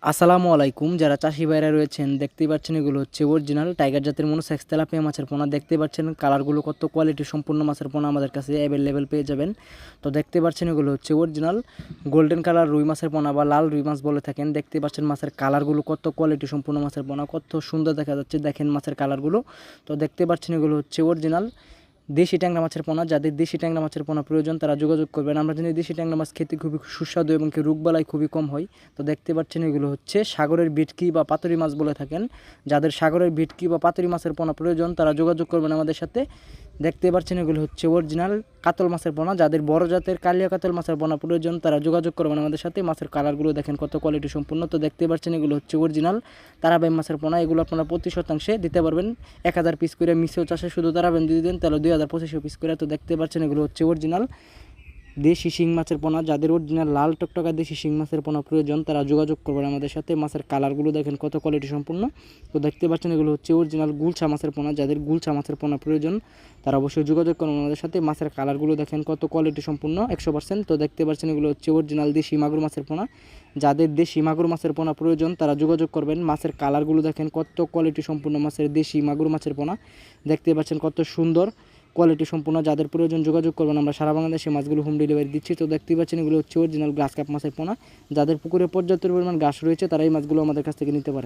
আসসালামু আলাইকুম। যারা চাষি ভাইরা রয়েছেন দেখতেই পাচ্ছেন এগুলো হচ্ছে অরিজিনাল টাইগার জাতের মনোসেক্স তেলাপিয়া মাছের পোনা। দেখতে পাচ্ছেন কালারগুলো কত কোয়ালিটি সম্পূর্ণ মাছের পোনা আমাদের কাছে অ্যাভেলেবেল পেয়ে যাবেন। তো দেখতে পাচ্ছেন এগুলো হচ্ছে অরিজিনাল গোল্ডেন কালার রুই মাছের পোনা বা লাল রুই মাছ বলে থাকেন। দেখতে পাচ্ছেন মাছের কালারগুলো কত কোয়ালিটি সম্পূর্ণ মাছের পোনা, কত সুন্দর দেখা যাচ্ছে দেখেন মাছের কালারগুলো। তো দেখতে পাচ্ছেন এগুলো হচ্ছে অরিজিনাল দেশি ট্যাংরা মাছের পোনা। যাদের দেশি ট্যাংরা মাছের পোনা প্রয়োজন তারা যোগাযোগ করবেন। আমরা জানি দেশি ট্যাংরা মাছ খেতে খুবই সুস্বাদু এবং রোগবালাই খুবই কম হয়। তো দেখতে পাচ্ছেন এগুলো হচ্ছে সাগরের ভেটকি বা পাতুরি মাছ বলে থাকেন। যাদের সাগরের ভেটকি বা পাতুরি মাছের পোনা প্রয়োজন তারা যোগাযোগ করবেন আমাদের সাথে। দেখতে পাচ্ছেন এগুলো হচ্ছে অরিজিনাল কাতল মাছের পোনা। যাদের বড় জাতের কালিয়া কাতল মাছের পোনা প্রয়োজন তারা যোগাযোগ করবেন আমাদের সাথে। মাছের কালারগুলো দেখেন কত কোয়ালিটি সম্পূর্ণ। তো দেখতে পাচ্ছেন এগুলো হচ্ছে অরিজিনাল তারাবাইম মাছের পোনা। এগুলো আপনারা প্রতি শতাংশে দিতে পারবেন 1000 পিস করে। মিশেও চাষে শুধু তারাবাইম দিয়ে দেন তাহলে 2500 পিস করে। তো দেখতে পাচ্ছেন এগুলো হচ্ছে অরিজিনাল দেশি শিং মাছের পোনা। যাদের অরিজিনাল লাল টকটকা দেশি শিং মাছের পোনা প্রয়োজন তারা যোগাযোগ করবেন আমাদের সাথে। মাছের কালারগুলো দেখেন কত কোয়ালিটি সম্পূর্ণ। তো দেখতে পাচ্ছেন এগুলো হচ্ছে অরিজিনাল গুলছা মাছের পোনা। যাদের গুলছা মাছের পোনা প্রয়োজন তারা অবশ্যই যোগাযোগ করবেন আমাদের সাথে। মাছের কালারগুলো দেখেন কত কোয়ালিটি সম্পূর্ণ 100%। তো দেখতে পাচ্ছেন এগুলো হচ্ছে অরিজিনাল দেশি মাগুর মাছের পোনা। যাদের দেশি মাগুর মাছের পোনা প্রয়োজন তারা যোগাযোগ করবেন। মাছের কালারগুলো দেখেন কত কোয়ালিটি সম্পূর্ণ মাছের দেশি মাগুর মাছের পোনা। দেখতে পাচ্ছেন কত সুন্দর কোয়ালিটি সম্পূর্ণ। যাদের প্রয়োজন যোগাযোগ করবেন। আমরা সারা বাংলাদেশে মাছগুলো হোম ডেলিভারি দিচ্ছি। তো দেখতেই পাচ্ছেন এগুলো হচ্ছে অরিজিনাল গ্লাস কাপ মাছের পোনা। যাদের পুকুরে পর্যাপ্ত পরিমাণ ঘাস রয়েছে তারা এই মাছগুলো আমাদের কাছ থেকে নিতে পারে।